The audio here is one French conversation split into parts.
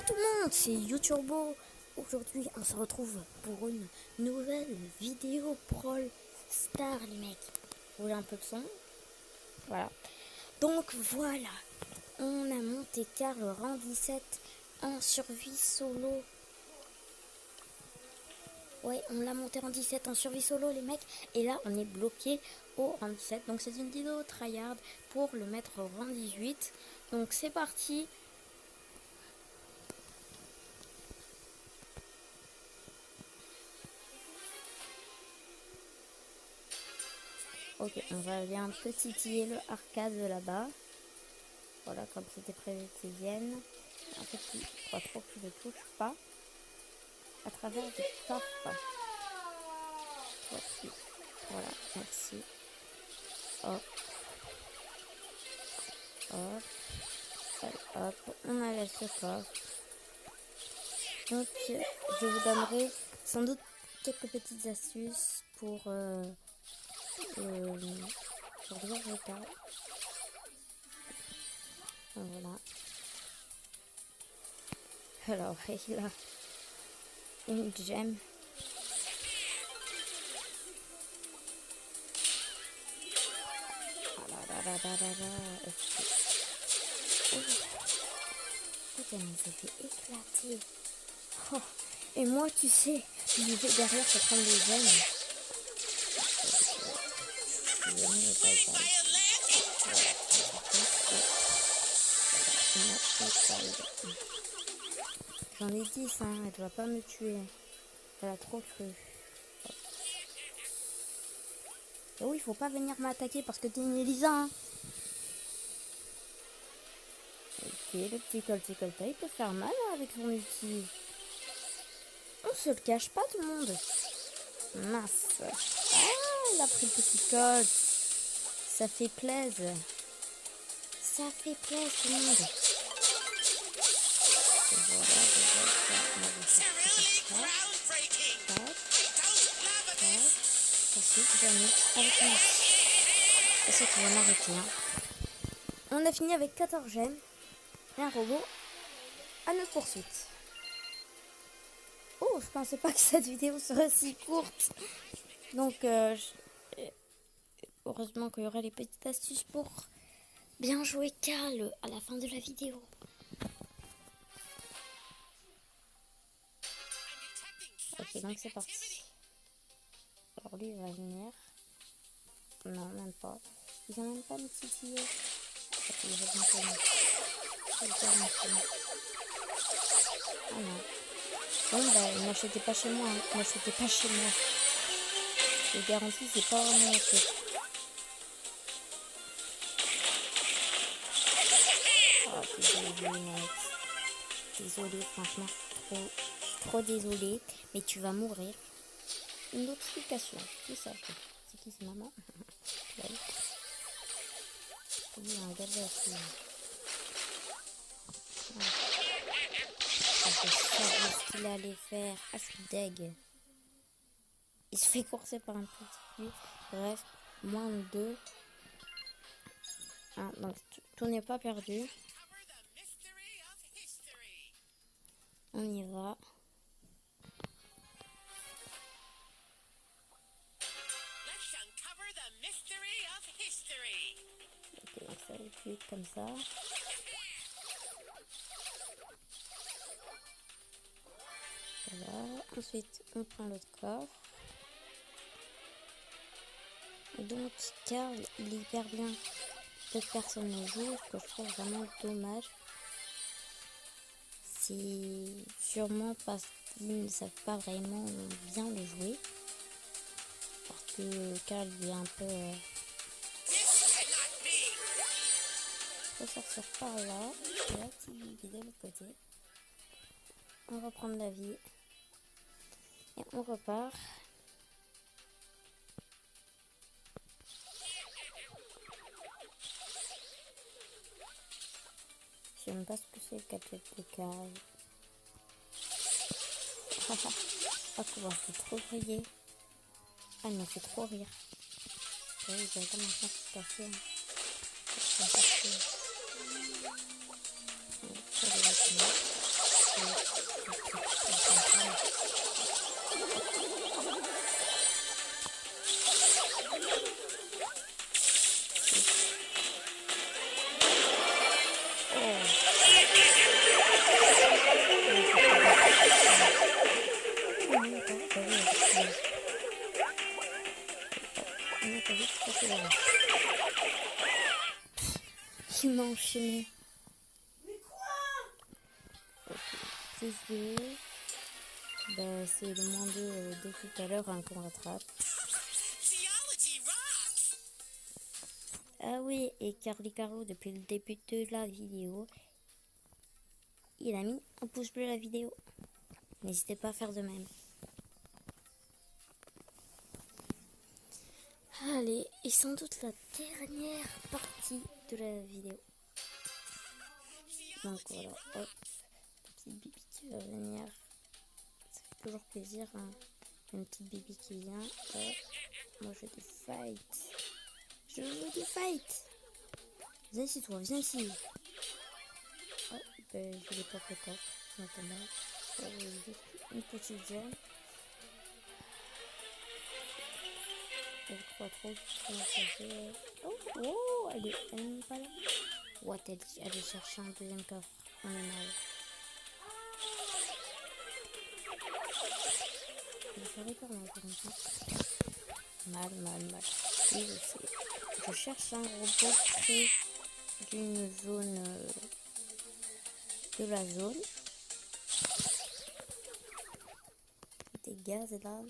tout le monde, c'est YouTurbo. Aujourd'hui, on se retrouve pour une nouvelle vidéo Brawl Stars, les mecs. Vous voulez un peu de son? Voilà. Donc voilà, on a monté Carl rang 17 en survie solo. Ouais, on l'a monté en 17 en survie solo, les mecs. Et là, on est bloqué au rang 17. Donc c'est une vidéo tryhard pour le mettre au rang 18. Donc c'est parti. Ok, on va aller un peu titiller le arcade là-bas. Voilà, comme c'était prévu qu'ils viennent. En fait, il faut trop que je ne touche pas à travers des coffres. Voici. Voilà, merci. Hop. Hop. Hop. On a la coffre. Donc, je vous donnerai sans doute quelques petites astuces pour ouvrir le cas. Voilà. Alors, il a une gemme. Ah là là là là là là. Oh, elle nous a fait éclater. Oh. Et moi, tu sais, je vais derrière pour prendre les gemmes. J'en ai 10, hein, elle doit pas me tuer. Elle a trop cru. Et oui, il faut pas venir m'attaquer parce que t'es une Elisa. Hein. Ok, le petit colta, il peut faire mal hein, avec son ulti. On se le cache pas tout le monde. Mince. Ah, il a pris le petit colt. Ça fait plaisir. Ça fait plaisir tout le monde. Et voilà, on va faire ça. Ensuite, avec moi. Et c'est qui va m'arrêter. Hein. On a fini avec 14 gemmes et un robot à notre poursuite. Oh, je pensais pas que cette vidéo serait si courte. Donc, heureusement qu'il y aura les petites astuces pour bien jouer Carl à la fin de la vidéo. Ok, donc c'est parti. Alors lui, il va venir. Non, même pas. Il va même pas me titiller. Ok, il va bien faire. Ah non. Bon, bah, n'achetez pas chez moi. Hein. N'achetez pas chez moi. Les garanties, c'est pas vraiment un truc. Oh, désolé, mec. Désolé, franchement. Trop désolé. Mais tu vas mourir. Une notification. Qui ça? C'est qui, c'est maman? Ouais. Il y a un gadget aussi. Je savais ce qu'il allait faire. Ah, je suis deg. Il se fait courser par un petit. Bref, moins 2. Ah, donc tout n'est pas perdu. On y va. Ok, ça va plus vite comme ça. Voilà. Ensuite, on prend l'autre coffre. Donc, Carl, il est hyper bien. D'autres personnes le jouent, ce que je trouve vraiment dommage. C'est sûrement parce qu'ils ne savent pas vraiment bien le jouer. Parce que Carl, il est un peu... faut sortir par là. Et là, il est de l'autre côté. On va prendre la vie. Et on repart. Je sais même pas ce que c'est le gadget de Carl. Ah, comment c'est trop briller. Ah, il m'a fait trop rire. Oui, il va vraiment faire tout à fait. Il m'a enchaîné. Plus de... Bah, c'est le moins de tout à l'heure qu'on rattrape. Ah oui, et Carly Caro, depuis le début de la vidéo, il a mis un pouce bleu à la vidéo. N'hésitez pas à faire de même. Allez, et sans doute la dernière partie de la vidéo. Donc voilà, hop, petite bibi qui va venir. Ça fait toujours plaisir, hein. Une petite bibi qui vient. Hop. Moi je veux du fight. Je veux du fight. Viens ici toi, viens ici. Oh, ben je l'ai pas fait top. Maintenant, une petite gemme. Elle croit trop comment ça fait. Oh, oh, elle est pas là. What, elle est chercher un deuxième coffre. On est mal. Je ferai pas mal pour l'instant. Mal. Oui, je sais. Je cherche un robot près d'une zone de la zone. Des gaz là.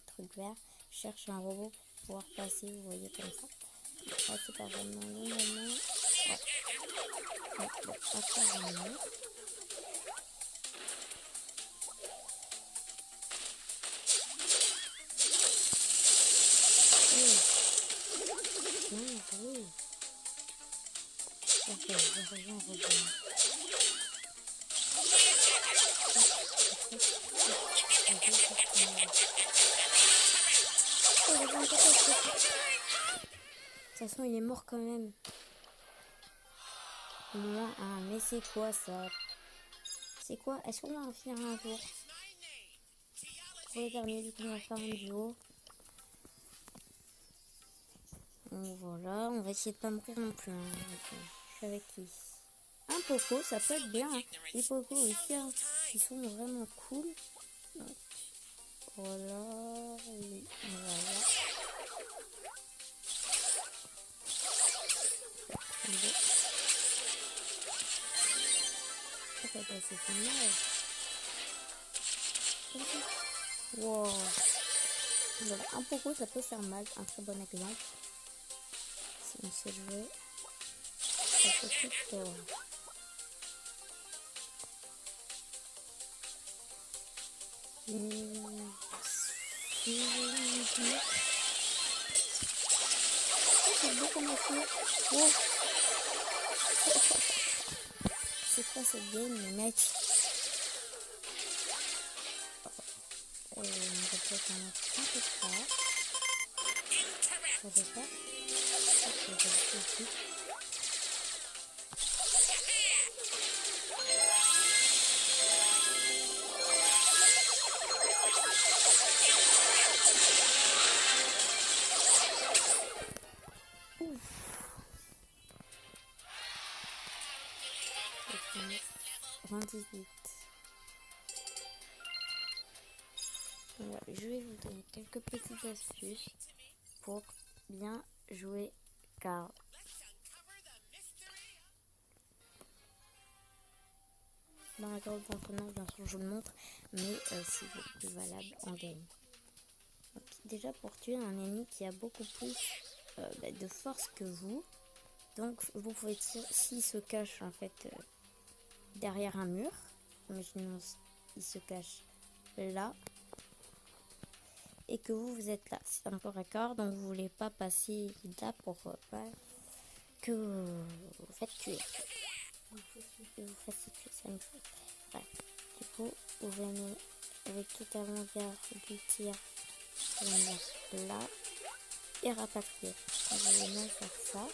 Truc vert. Je cherche un robot pour pouvoir passer, vous voyez comme ça. Là, c'est pas vraiment le moment. Ouais. Bon, apparemment. Bien joué. Ok, je reviens au robot. De toute façon, il est mort quand même. Moins un. Mais c'est quoi ça? C'est quoi? Est-ce qu'on va en finir un jour? Pour le dernier, du coup, on va faire un duo. Donc voilà, on va essayer de pas mourir non plus. Hein. Je suis avec qui? Un Poco, ça peut être bien. Hein. Les Poco aussi, hein. Ils sont vraiment cool. Donc, voilà, oui, voilà. Ça va passer son mal. Wow. Voilà, un Poco, ça peut faire mal. Un très bon exemple. Si on sait jouer, ça peut tout faire. C'est beau comme affaire. Oh. C'est quoi cette game, les mecs? On va peut-être en mettre un peu de ça. Ça fait pas. Je vais ici. Ouf. 28. Voilà, je vais vous donner quelques petites astuces pour bien jouer car dans la carte d'entraînement, bien sûr, je vous le montre, mais c'est beaucoup plus valable en game. Donc, déjà pour tuer un ennemi qui a beaucoup plus de force que vous, donc vous pouvez tirer s'il se cache en fait derrière un mur. Imaginons il se cache là et que vous êtes là. C'est un corps à corps, donc vous voulez pas passer là pour pas que vous faites tuer. Vous faites tuer, ça me fait. Bref, du coup, vous venez avec tout avant-garde du tir, venir là et rapatrier. Vous allez même faire ça,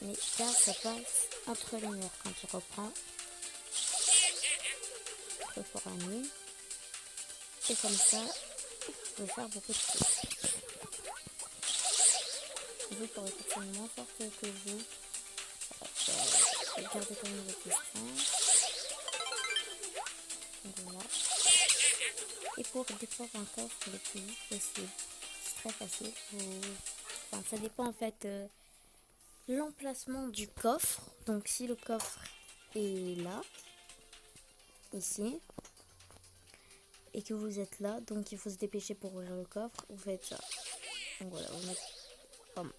mais là ça passe entre les murs quand tu reprends. coffre pour la nuit. Et comme ça, vous pouvez faire beaucoup de choses. Vous pourrez être moins forte que vous. Gardez quand même votre distance. Voilà. Et pour découvrir un coffre le plus vite possible, c'est très facile. Enfin, ça dépend en fait l'emplacement du coffre. Donc si le coffre est là, ici, et que vous êtes là, donc il faut se dépêcher pour ouvrir le coffre, vous faites ça. Donc voilà,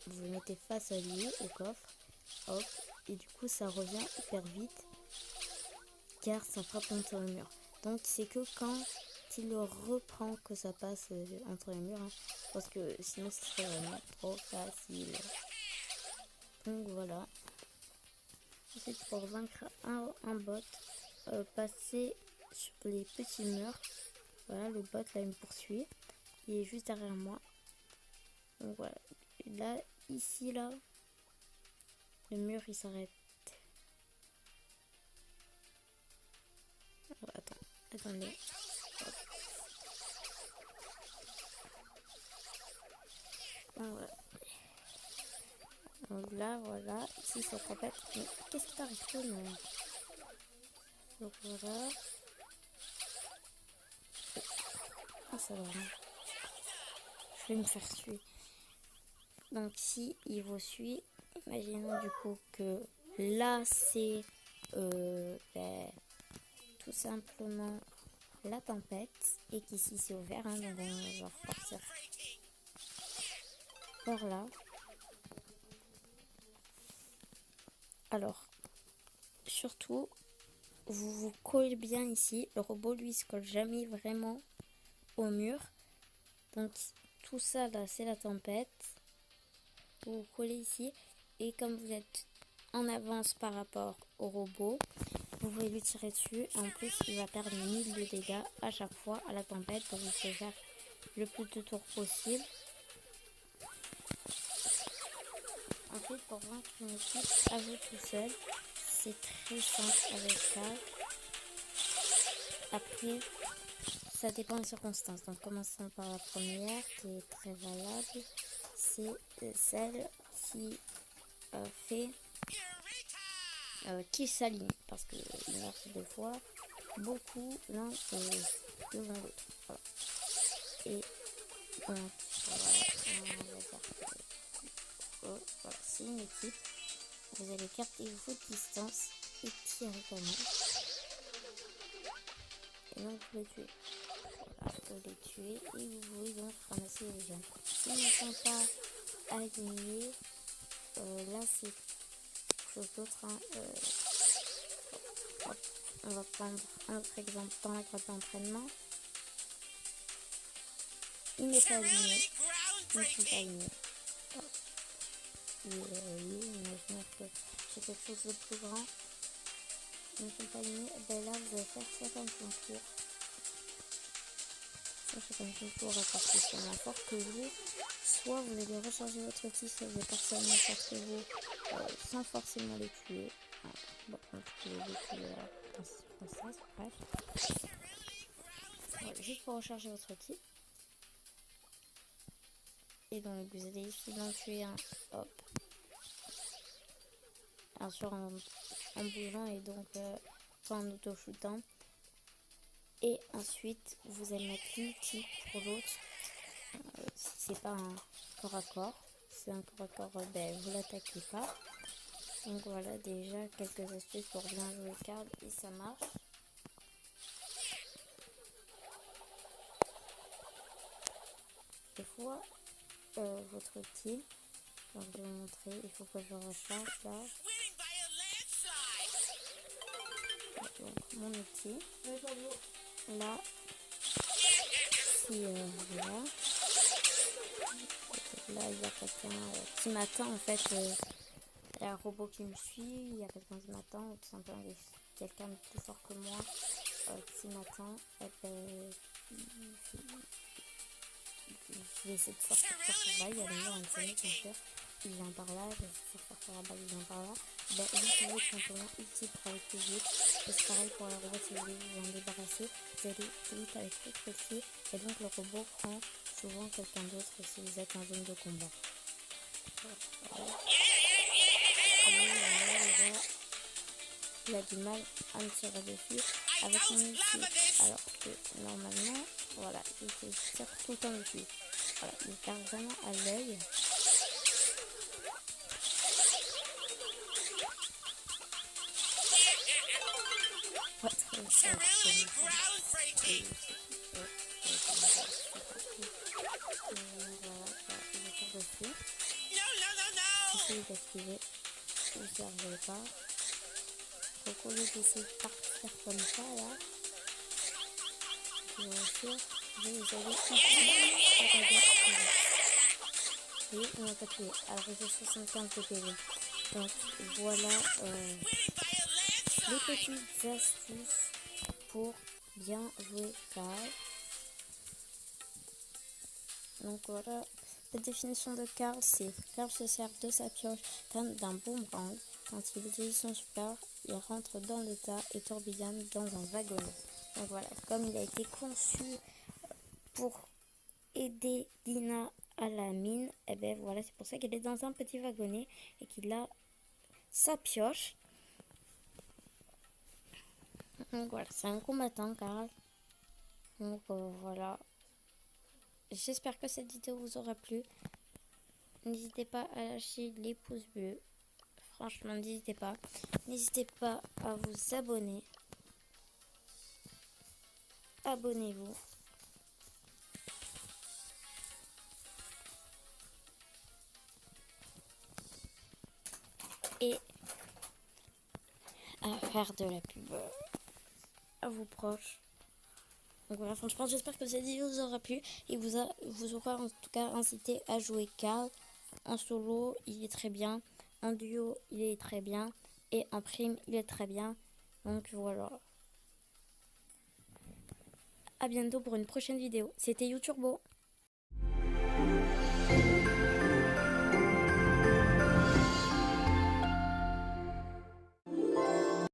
vous le mettez face à lui, au coffre, hop, et du coup ça revient hyper vite, car ça frappe contre le mur. Donc c'est que quand il le reprend que ça passe entre les murs, hein, parce que sinon ce serait vraiment trop facile. Donc voilà. Ensuite pour vaincre un bot, passer sur les petits murs. Voilà, le bot là il me poursuit. Il est juste derrière moi. Donc voilà. Là, ici là, le mur il s'arrête. Oh, attendez. Hop. Donc, voilà. Donc là, voilà. Ici ça répète. Mais qu'est-ce qui t'arrive tout non? Donc voilà. Ah ça va. Hein. Je vais me faire tuer. Donc si il vous suit, imaginons du coup que là c'est tout simplement la tempête et qu'ici c'est ouvert, hein, donc on va repartir par là. Alors surtout vous vous collez bien ici, le robot lui se colle jamais vraiment au mur, donc tout ça là c'est la tempête. Vous vous collez ici et comme vous êtes en avance par rapport au robot, vous pouvez lui tirer dessus. En plus il va perdre 1000 de dégâts à chaque fois à la tempête, donc vous pouvez faire le plus de tours possible. Ensuite pour vaincre une équipe à vous tout seul, c'est très simple avec ça. Après ça dépend des circonstances, donc commençons par la première qui est très valable, c'est celle qui fait qui s'aligne, parce que il marche des fois beaucoup l'un devant l'autre. Voilà. Et donc voilà, on va dire que voilà, c'est une équipe. Vous allez garder votre distance et tirer quand même. Et donc vous les tuez. Voilà, vous les tuez et vous pouvez donc ramasser les gemmes. S'ils ne sont pas alignés, là c'est chose d'autre. Hein, on va prendre un autre exemple dans la grotte d'entraînement. Il n'est pas aligné. Ils ne sont pas alignés. Imaginons que j'ai quelque chose de plus grand. Ils ne sont pas alignés. Ben là, vous allez faire 55 tours. 55 tours parce qu'ils sont moins forts que vous. Soit vous allez recharger votre outil sur des personnes moins fortes que vous sans forcément les tuer. Bon, on peut les tuer dans ces circonstances. Bref. Voilà, juste pour recharger votre outil. Et donc vous allez ici d'en tuer un. Hop. Bien sûr en bougeant et donc pas en auto-shootant. Et ensuite vous allez mettre l'ulti pour l'autre. Si c'est pas un corps à corps, c'est un corps à corps, ben vous l'attaquez pas. Donc voilà déjà quelques astuces pour bien jouer card et ça marche. Des fois votre outil, donc je vais vous montrer, il faut que je recharge là. Donc mon outil, là, si voilà. Là il y a quelqu'un qui m'attend en fait, il y a un robot qui me suit, il y a quelqu'un qui m'attend, ou tout simplement quelqu'un de plus fort que moi qui m'attend, et ben, je vais essayer de sortir par là, il y a le mur en scène bien sûr, il vient par là, je vais faire par là-bas, il vient par là. Ben, vous pouvez tout simplement utiliser pour aller plus vite. Et c'est pareil pour le robot, si vous voulez vous en débarrasser, vous allez plus vite avec votre clé. Et donc le robot prend souvent quelqu'un d'autre si vous êtes en zone de combat. Voilà. Il a du mal à me tirer dessus avec mon outil. Alors que normalement, voilà, il se tire tout le temps dessus. Voilà, il perd vraiment à l'œil. Essayez d'esquiver, vous n'y arrivez pas. Donc au lieu d'essayer de partir comme ça là, bien sûr, vous allez ici, vous voyez, on n'a pas tué. Alors j'ai 75 de PV. Donc voilà les petites astuces pour bien jouer Carl. Donc voilà, la définition de Carl, c'est Carl se sert de sa pioche comme d'un boomerang. Quand il utilise son super, il rentre dans le tas et tourbillonne dans un wagonnet. Donc voilà, comme il a été conçu pour aider Dina à la mine, et ben voilà, c'est pour ça qu'il est dans un petit wagonnet et qu'il a sa pioche. Donc voilà, c'est un combattant, Carl. Donc voilà. J'espère que cette vidéo vous aura plu. N'hésitez pas à lâcher les pouces bleus. Franchement, n'hésitez pas. N'hésitez pas à vous abonner. Abonnez-vous. Et à faire de la pub à vos proches. Donc voilà, franchement, j'espère que cette vidéo vous aura plu et vous aura en tout cas incité à jouer Carl. En solo, il est très bien. En duo, il est très bien. Et en prime, il est très bien. Donc voilà. À bientôt pour une prochaine vidéo. C'était YouTurbo.